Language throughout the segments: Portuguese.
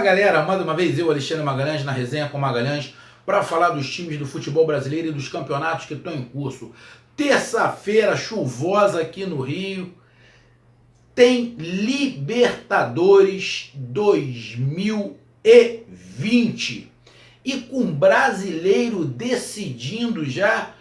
galera, mais uma vez eu, Alexandre Magalhães, na resenha com Magalhães, para falar dos times do futebol brasileiro e dos campeonatos que estão em curso. Terça-feira chuvosa aqui no Rio, tem Libertadores 2020 e com brasileiro decidindo já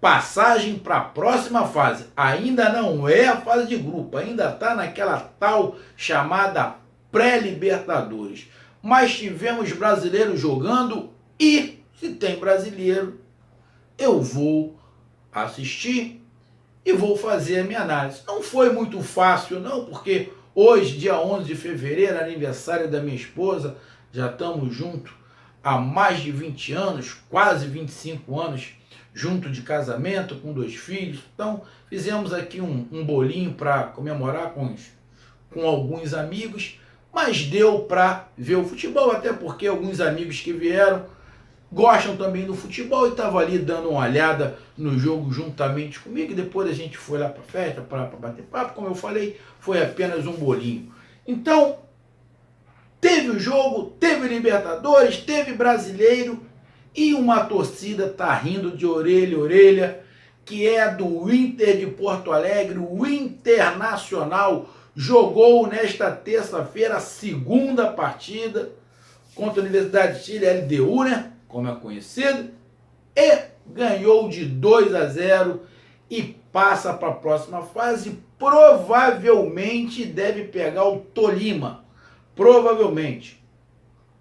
passagem para a próxima fase. Ainda não é a fase de grupo, ainda está naquela tal chamada pré-Libertadores. Mas tivemos brasileiros jogando e, se tem brasileiro, eu vou assistir e vou fazer a minha análise. Não foi muito fácil não, porque hoje, dia 11 de fevereiro, aniversário da minha esposa, já estamos juntos há mais de 20 anos, quase 25 anos, junto de casamento, com 2 filhos. Então, fizemos aqui um bolinho para comemorar com alguns amigos, mas deu para ver o futebol, até porque alguns amigos que vieram gostam também do futebol e estavam ali dando uma olhada no jogo juntamente comigo. E depois a gente foi lá para a festa, para bater papo. Como eu falei, foi apenas um bolinho. Então, teve o jogo, teve Libertadores, teve brasileiro e uma torcida tá rindo de orelha a orelha, que é do Inter de Porto Alegre. O Internacional jogou nesta terça-feira a segunda partida contra a Universidade de Chile, LDU, né? Como é conhecido, e ganhou de 2-0 e passa para a próxima fase. Provavelmente deve pegar o Tolima, provavelmente.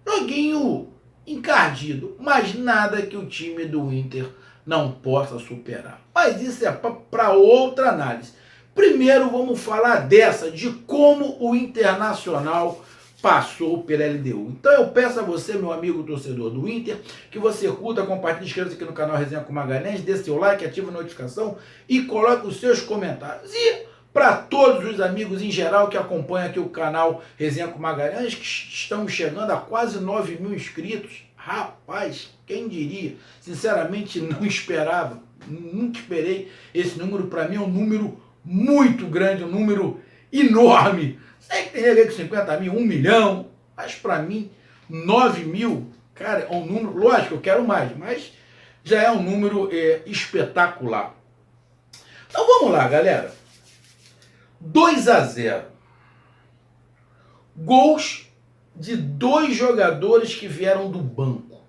Joguinho encardido, mas nada que o time do Inter não possa superar. Mas isso é para outra análise. Primeiro vamos falar de como o Internacional passou pela LDU. Então eu peço a você, meu amigo torcedor do Inter, que você curta, compartilhe, inscreva-se aqui no canal Resenha com Magalhães, dê seu like, ative a notificação e coloque os seus comentários. E para todos os amigos em geral que acompanham aqui o canal Resenha com Magalhães, que estamos chegando a quase 9.000 inscritos. Rapaz, quem diria? Sinceramente não esperava, nunca esperei. Esse número para mim é um número muito grande, um número enorme. Sei que tem gente com 50 mil, 1 milhão, mas para mim 9.000, cara, é um número, lógico, eu quero mais, mas já é um número espetacular. Então vamos lá, galera. 2-0. Gols de 2 jogadores que vieram do banco.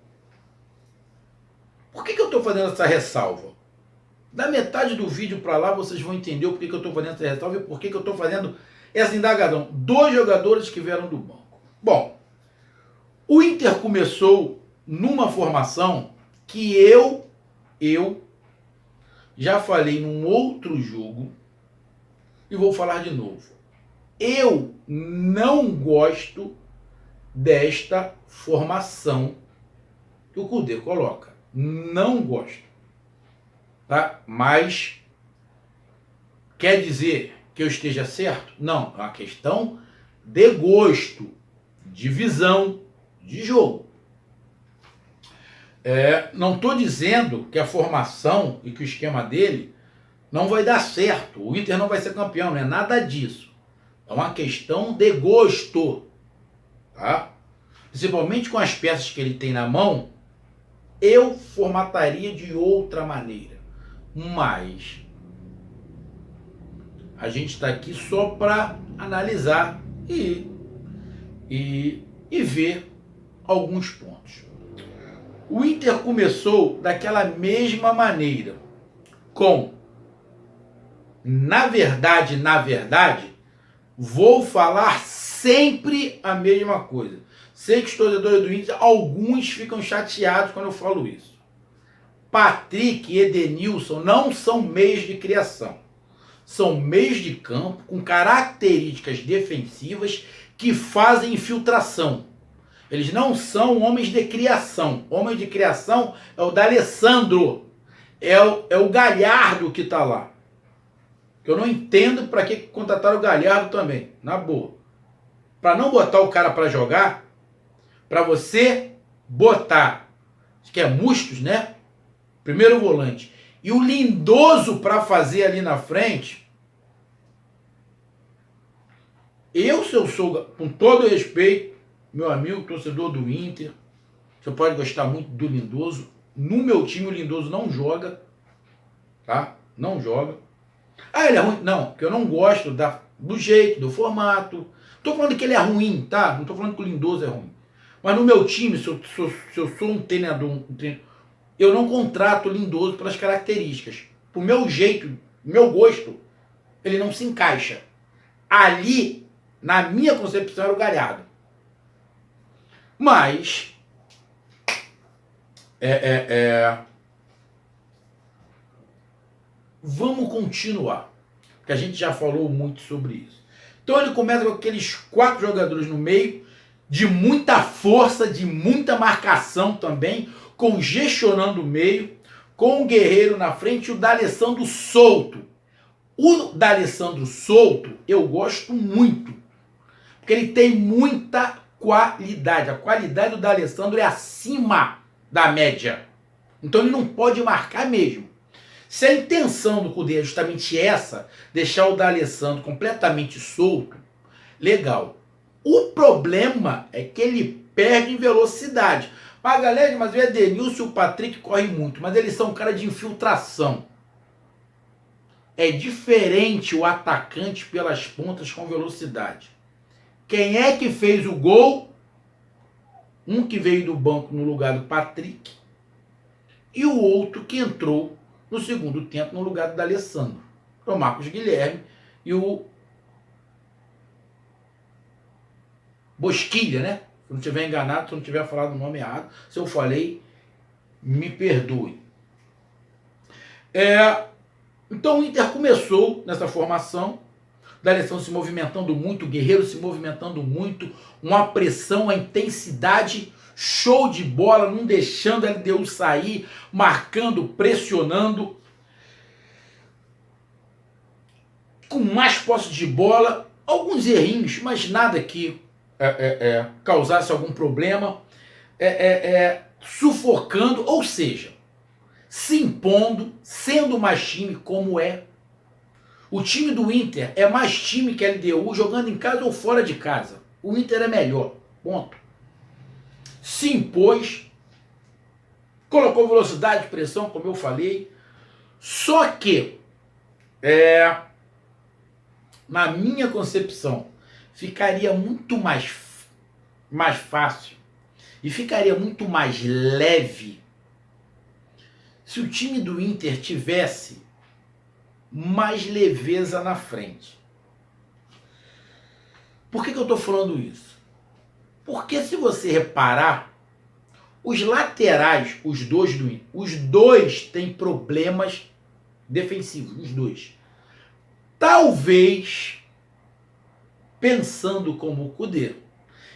Por que eu estou fazendo essa ressalva? Da metade do vídeo para lá vocês vão entender o porquê que eu estou fazendo essa ressalva e por que eu estou fazendo essa indagação. 2 jogadores que vieram do banco. Bom, o Inter começou numa formação que eu já falei num outro jogo e vou falar de novo. Eu não gosto desta formação que o Kudê coloca. Não gosto. Tá? Mas quer dizer que eu esteja certo? Não, é uma questão de gosto, de visão, de jogo. Não estou dizendo que a formação e que o esquema dele não vai dar certo, o Inter não vai ser campeão, não é nada disso. É uma questão de gosto, tá? Principalmente com as peças que ele tem na mão, eu formataria de outra maneira. Mas a gente está aqui só para analisar e ver alguns pontos. O Inter começou daquela mesma maneira, na verdade, vou falar sempre a mesma coisa. Sei que os torcedores do Inter, alguns ficam chateados quando eu falo isso. Patrick e Edenilson não são meios de criação. São meios de campo com características defensivas que fazem infiltração. Eles não são homens de criação. Homem de criação é o D'Alessandro. É o Galhardo que está lá. Eu não entendo para que contrataram o Galhardo também. Na boa. Para não botar o cara para jogar, para você botar, acho que é Mustos, né? Primeiro volante. E o Lindoso para fazer ali na frente. Se eu sou, com todo respeito, meu amigo, torcedor do Inter, você pode gostar muito do Lindoso. No meu time o Lindoso não joga, tá? Não joga. Ah, ele é ruim? Não, porque eu não gosto do jeito, do formato. Tô falando que ele é ruim, tá? Não tô falando que o Lindoso é ruim. Mas no meu time, se eu sou um treinador, eu não contrato o Lindoso pelas características. Pro meu jeito, meu gosto, ele não se encaixa. Ali, na minha concepção, era o Galhardo. Mas, vamos continuar, porque a gente já falou muito sobre isso. Então ele começa com aqueles 4 jogadores no meio, de muita força, de muita marcação também, congestionando o meio, com o Guerreiro na frente e o D'Alessandro solto. O D'Alessandro solto eu gosto muito, porque ele tem muita qualidade. A qualidade do D'Alessandro é acima da média. Então ele não pode marcar mesmo. Se a intenção do Cudê é justamente essa, deixar o D'Alessandro completamente solto, legal. O problema é que ele perde em velocidade. Mas galera, mas o Edenilson e o Patrick correm muito, mas eles são um cara de infiltração. É diferente o atacante pelas pontas com velocidade. Quem é que fez o gol? Um que veio do banco no lugar do Patrick e o outro que entrou no segundo tempo no lugar do D'Alessandro. O Marcos Guilherme e o Bosquilha, né? Se eu não estiver enganado, se eu não tiver falado o nome errado, se eu falei, me perdoe. Então o Inter começou nessa formação, D'Alessandro se movimentando muito, o Guerreiro se movimentando muito, uma pressão, uma intensidade, show de bola, não deixando a LDU sair, marcando, pressionando, com mais posse de bola, alguns errinhos, mas nada que causasse algum problema, sufocando, ou seja, se impondo, sendo mais time como é. O time do Inter é mais time que a LDU, jogando em casa ou fora de casa. O Inter é melhor, ponto. Se impôs, colocou velocidade, pressão, como eu falei, só que, na minha concepção, ficaria muito mais fácil e ficaria muito mais leve se o time do Inter tivesse mais leveza na frente. Por que eu estou falando isso? Porque se você reparar, os laterais, os dois do Inter, os dois têm problemas defensivos, os dois. Talvez, pensando como o Cudê,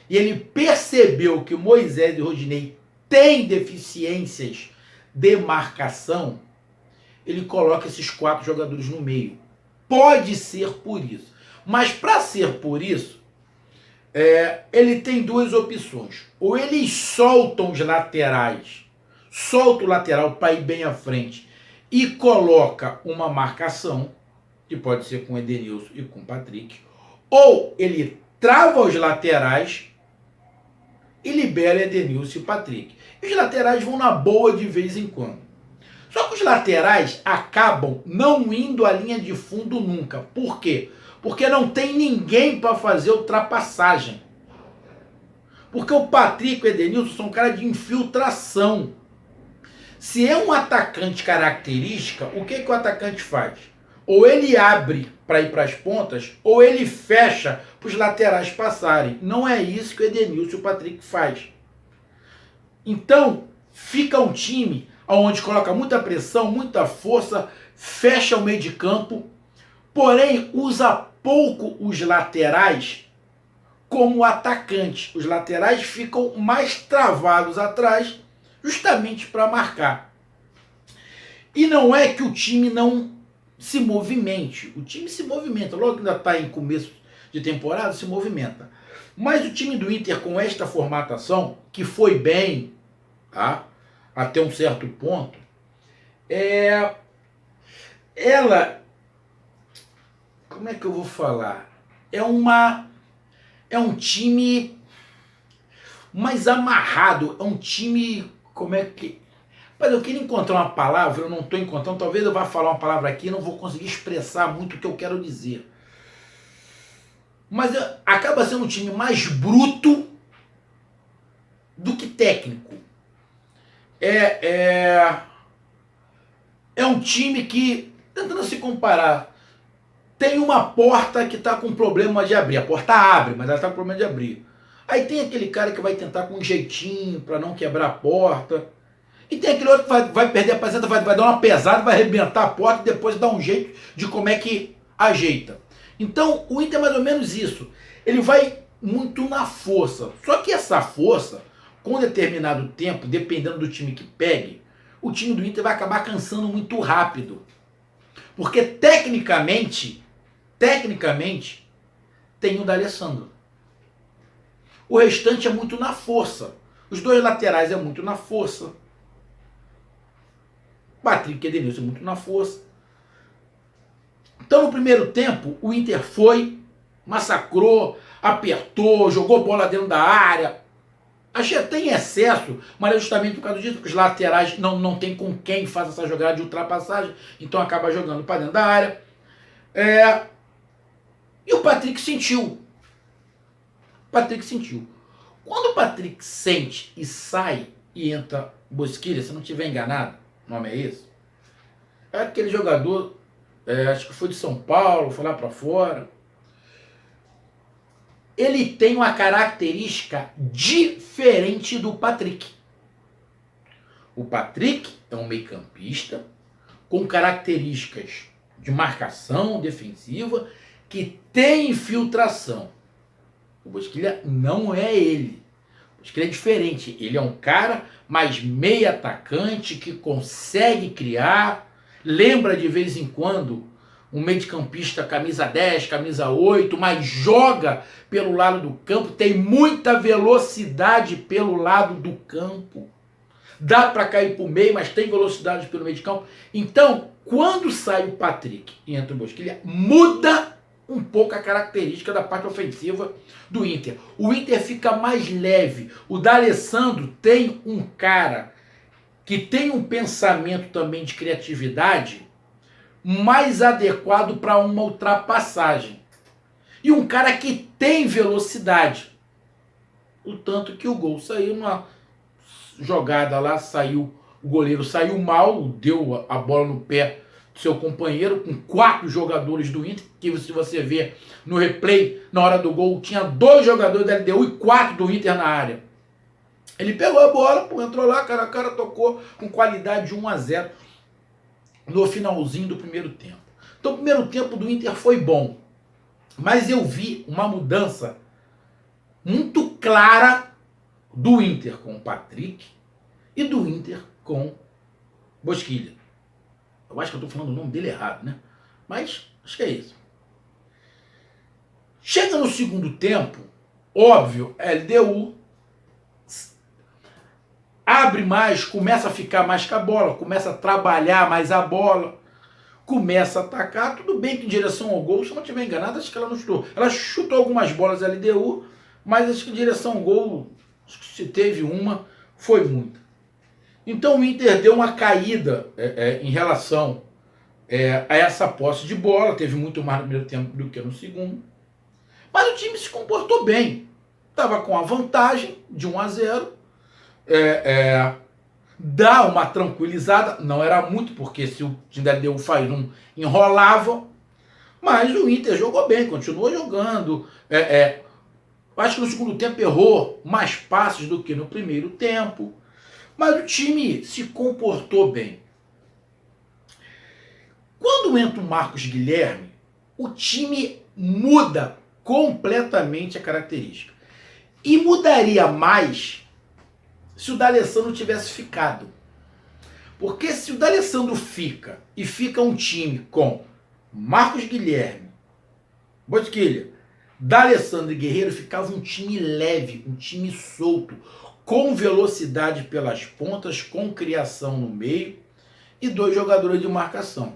e ele percebeu que o Moisés e o Rodinei têm deficiências de marcação, ele coloca esses 4 jogadores no meio. Pode ser por isso. Mas para ser por isso, ele tem 2 opções. Ou eles soltam os laterais, solta o lateral para ir bem à frente e coloca uma marcação, que pode ser com o Edenilson e com o Patrick, ou ele trava os laterais e libera Edenilson e o Patrick. E os laterais vão na boa de vez em quando. Só que os laterais acabam não indo à linha de fundo nunca. Por quê? Porque não tem ninguém para fazer ultrapassagem. Porque o Patrick e o Edenilson são um cara de infiltração. Se é um atacante característica, o que o atacante faz? Ou ele abre para ir para as pontas, ou ele fecha para os laterais passarem. Não é isso que o Edenilson e o Patrick faz. Então, fica um time onde coloca muita pressão, muita força, fecha o meio de campo, porém usa pouco os laterais como atacante. Os laterais ficam mais travados atrás, justamente para marcar. E não é que o time não se movimente. O time se movimenta. Logo que ainda está em começo de temporada, se movimenta. Mas o time do Inter, com esta formatação, que foi bem, tá? Até um certo ponto, ela, como é que eu vou falar? É um time mais amarrado. É um time, como é que... Mas eu queria encontrar uma palavra, eu não estou encontrando, talvez eu vá falar uma palavra aqui e não vou conseguir expressar muito o que eu quero dizer. Mas acaba sendo um time mais bruto do que técnico. É um time que, tentando se comparar, tem uma porta que está com problema de abrir. A porta abre, mas ela está com problema de abrir. Aí tem aquele cara que vai tentar com um jeitinho para não quebrar a porta. E tem aquele outro que vai perder a paciência, vai dar uma pesada, vai arrebentar a porta e depois dá um jeito de como é que ajeita. Então o Inter é mais ou menos isso. Ele vai muito na força. Só que essa força, com determinado tempo, dependendo do time que pegue, o time do Inter vai acabar cansando muito rápido. Porque tecnicamente, tem o D'Alessandro. O restante é muito na força. Os dois laterais é muito na força. Patrick e Edenilson é muito na força. Então no primeiro tempo, o Inter foi, massacrou, apertou, jogou bola dentro da área. Achei até em excesso, mas é justamente por causa disso, porque os laterais não tem com quem faz essa jogada de ultrapassagem, então acaba jogando para dentro da área. E o Patrick sentiu. Quando o Patrick sente e sai e entra Bosquilha, se não estiver enganado, o nome é esse? É aquele jogador, acho que foi de São Paulo, foi lá para fora. Ele tem uma característica diferente do Patrick. O Patrick é um meio-campista com características de marcação defensiva que tem infiltração. O Bosquilha não é ele. O Bosquilha é diferente. Ele é um cara mais meio atacante que consegue criar. Lembra de vez em quando um meio-campista camisa 10, camisa 8, mas joga pelo lado do campo, tem muita velocidade pelo lado do campo. Dá para cair para o meio, mas tem velocidade pelo meio de campo. Então, quando sai o Patrick e entra o Bosquilha, muda um pouco a característica da parte ofensiva do Inter. O Inter fica mais leve. O D'Alessandro tem um cara que tem um pensamento também de criatividade mais adequado para uma ultrapassagem. E um cara que tem velocidade. O tanto que o gol saiu numa jogada lá, o goleiro saiu mal, deu a bola no pé do seu companheiro, com 4 jogadores do Inter, que se você ver no replay, na hora do gol, tinha 2 jogadores da LDU e 4 do Inter na área. Ele pegou a bola, entrou lá, cara a cara, tocou com qualidade de 1-0 no finalzinho do primeiro tempo. Então o primeiro tempo do Inter foi bom, mas eu vi uma mudança muito clara do Inter com o Patrick e do Inter com Bosquilha. Eu acho que eu estou falando o nome dele errado, né? Mas acho que é isso. Chega no segundo tempo, óbvio, a LDU abre mais, começa a ficar mais com a bola, começa a trabalhar mais a bola, começa a atacar, tudo bem que em direção ao gol, se eu não estiver enganado, acho que ela não chutou. Ela chutou algumas bolas a LDU, mas acho que em direção ao gol, se teve uma, foi muita. Então o Inter deu uma caída em relação a essa posse de bola, teve muito mais no primeiro tempo do que no segundo, mas o time se comportou bem, estava com a vantagem de 1-0, dá uma tranquilizada, não era muito, porque se o time da LDU faz um, enrolava, mas o Inter jogou bem, continuou jogando, acho que no segundo tempo errou mais passes do que no primeiro tempo, mas o time se comportou bem. Quando entra o Marcos Guilherme, o time muda completamente a característica. E mudaria mais se o D'Alessandro tivesse ficado. Porque se o D'Alessandro fica e fica um time com Marcos Guilherme, Bosquilha, D'Alessandro e Guerreiro, ficava um time leve, um time solto, com velocidade pelas pontas, com criação no meio e 2 jogadores de marcação.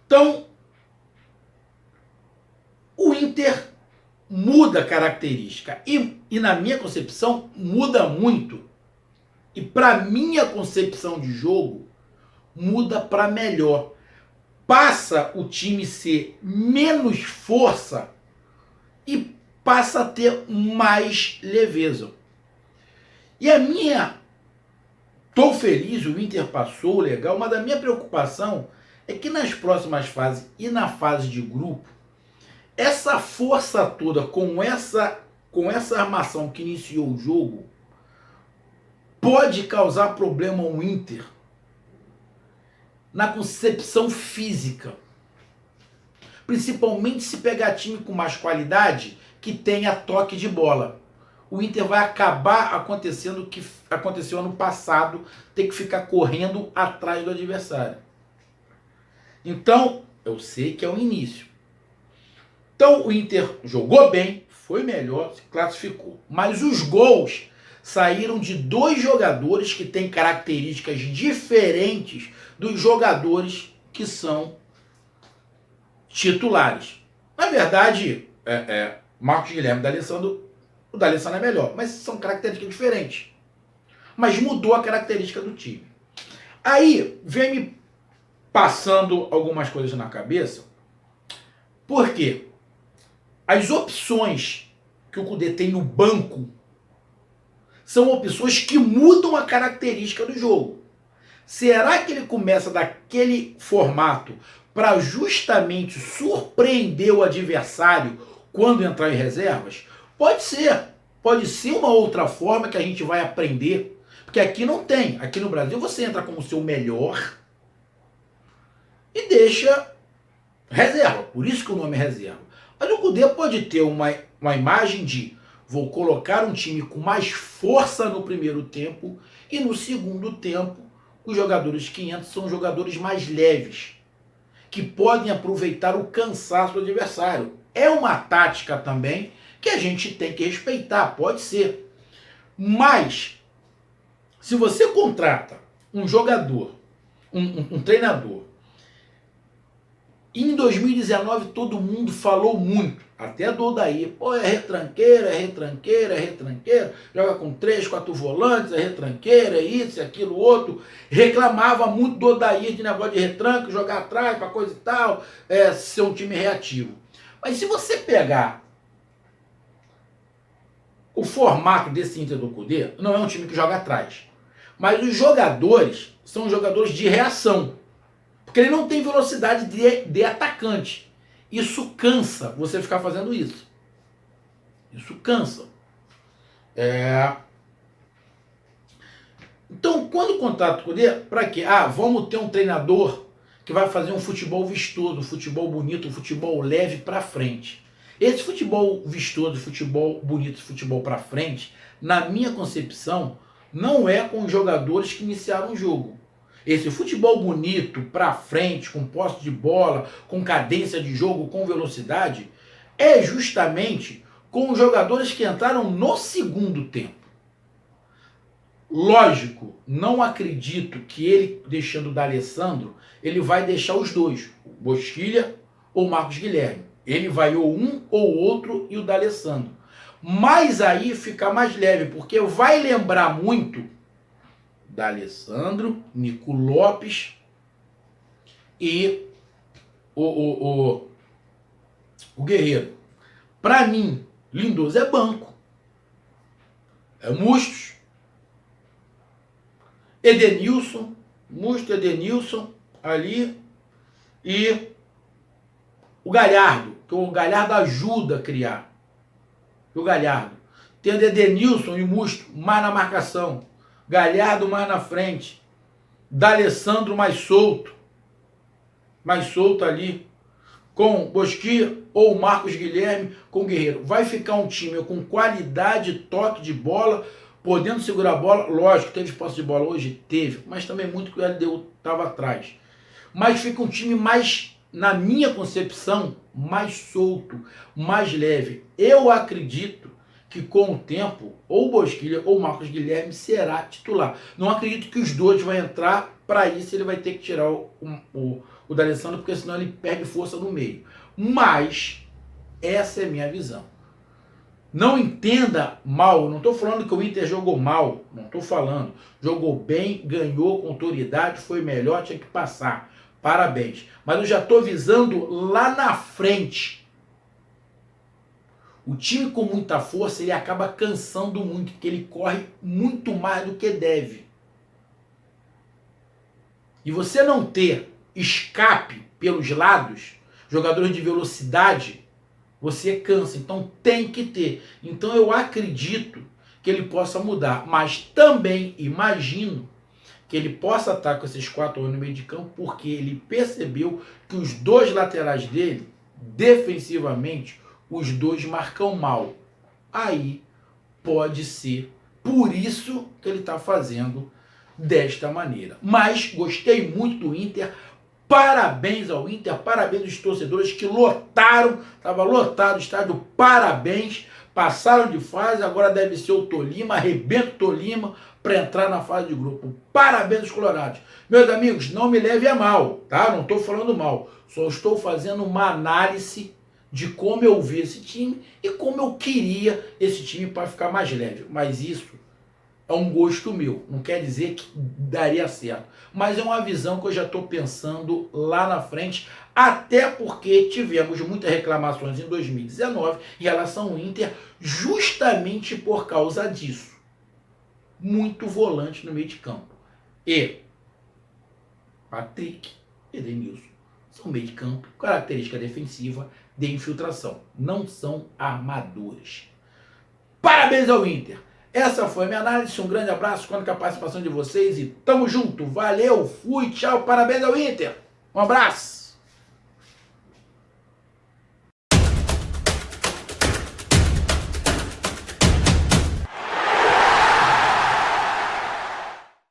Então, o Inter muda a característica. E na minha concepção, muda muito. E para minha concepção de jogo, muda para melhor. Passa o time ser menos força e passa a ter mais leveza. E a minha... Tô feliz, o Inter passou, legal, mas a minha preocupação é que nas próximas fases e na fase de grupo, essa força toda com essa armação que iniciou o jogo pode causar problema ao Inter na concepção física. Principalmente se pegar time com mais qualidade que tenha toque de bola. O Inter vai acabar acontecendo o que aconteceu ano passado, ter que ficar correndo atrás do adversário. Então, eu sei que é o início. Então, o Inter jogou bem, foi melhor, se classificou. Mas os gols saíram de dois jogadores que têm características diferentes dos jogadores que são titulares. Na verdade, Marcos Guilherme e D'Alessandro, o D'Alessandro é melhor, mas são características diferentes. Mas mudou a característica do time. Aí, vem me passando algumas coisas na cabeça. Por quê? As opções que o Kudê tem no banco são opções que mudam a característica do jogo. Será que ele começa daquele formato para justamente surpreender o adversário quando entrar em reservas? Pode ser. Pode ser uma outra forma que a gente vai aprender. Porque aqui não tem. Aqui no Brasil você entra como seu melhor e deixa reserva. Por isso que o nome é reserva. Mas o Kudê pode ter uma imagem de vou colocar um time com mais força no primeiro tempo e no segundo tempo os jogadores que entram são jogadores mais leves, que podem aproveitar o cansaço do adversário. É uma tática também que a gente tem que respeitar, pode ser. Mas, se você contrata um jogador, um treinador, e em 2019 todo mundo falou muito, até do Odair, pô, é retranqueiro, joga com 3, 4 volantes, é retranqueiro, é isso, é aquilo, outro, reclamava muito do Odair de negócio de retranque, jogar atrás, pra coisa e tal, ser um time reativo. Mas se você pegar o formato desse Inter do Kudê, não é um time que joga atrás, mas os jogadores são jogadores de reação. Porque ele não tem velocidade de atacante. Isso cansa você ficar fazendo isso. Isso cansa. Então, quando contrato com ele, para quê? Vamos ter um treinador que vai fazer um futebol vistoso, um futebol bonito, um futebol leve para frente. Esse futebol vistoso, futebol bonito, futebol para frente, na minha concepção, não é com os jogadores que iniciaram o jogo. Esse futebol bonito, pra frente, com posse de bola, com cadência de jogo, com velocidade, é justamente com os jogadores que entraram no segundo tempo. Lógico, não acredito que ele, deixando o D'Alessandro, ele vai deixar os dois, o Bosquilha ou o Marcos Guilherme. Ele vai ou um ou outro e o D'Alessandro. Mas aí fica mais leve, porque vai lembrar muito D'Alessandro, Nico Lopes e o Guerreiro. Para mim, Lindoso é banco. É Mustos, Edenilson, ali e o Galhardo, que o Galhardo ajuda a criar. O Galhardo. Tendo Edenilson e Musto mais na marcação. Galhardo mais na frente. D'Alessandro mais solto ali. Com Bosquilha ou Marcos Guilherme com Guerreiro. Vai ficar um time com qualidade, toque de bola, podendo segurar a bola. Lógico, teve posse de bola hoje? Teve. Mas também muito que o LDU estava atrás. Mas fica um time mais, na minha concepção, mais solto, mais leve. Eu acredito que com o tempo, ou Bosquilha ou Marcos Guilherme será titular. Não acredito que os dois vão entrar, para isso ele vai ter que tirar o D'Alessandro, porque senão ele perde força no meio. Mas essa é a minha visão. Não entenda mal, não estou falando que o Inter jogou mal, não estou falando. Jogou bem, ganhou com autoridade, foi melhor, tinha que passar. Parabéns. Mas eu já estou visando lá na frente. O time com muita força, ele acaba cansando muito, porque ele corre muito mais do que deve. E você não ter escape pelos lados, jogadores de velocidade, você cansa. Então tem que ter. Então eu acredito que ele possa mudar. Mas também imagino que ele possa estar com esses 4 homens no meio de campo, porque ele percebeu que os 2 laterais dele, defensivamente, os 2 marcam mal. Aí pode ser por isso que ele está fazendo desta maneira. Mas gostei muito do Inter. Parabéns ao Inter, parabéns aos torcedores que lotaram, estava lotado o estádio, parabéns, passaram de fase, agora deve ser o Tolima, arrebenta o Tolima para entrar na fase de grupo. Parabéns aos colorados. Meus amigos, não me leve a mal, tá? Não estou falando mal, só estou fazendo uma análise de como eu vi esse time e como eu queria esse time para ficar mais leve. Mas isso é um gosto meu, não quer dizer que daria certo, mas é uma visão que eu já estou pensando lá na frente, até porque tivemos muitas reclamações em 2019 em relação ao Inter, justamente por causa disso. Muito volante no meio de campo. E Patrick e Edenilson são meio de campo, característica defensiva de infiltração, não são armadores. Parabéns ao Inter! Essa foi a minha análise, um grande abraço, conto com a participação de vocês e tamo junto, valeu, fui, tchau, parabéns ao Inter, um abraço!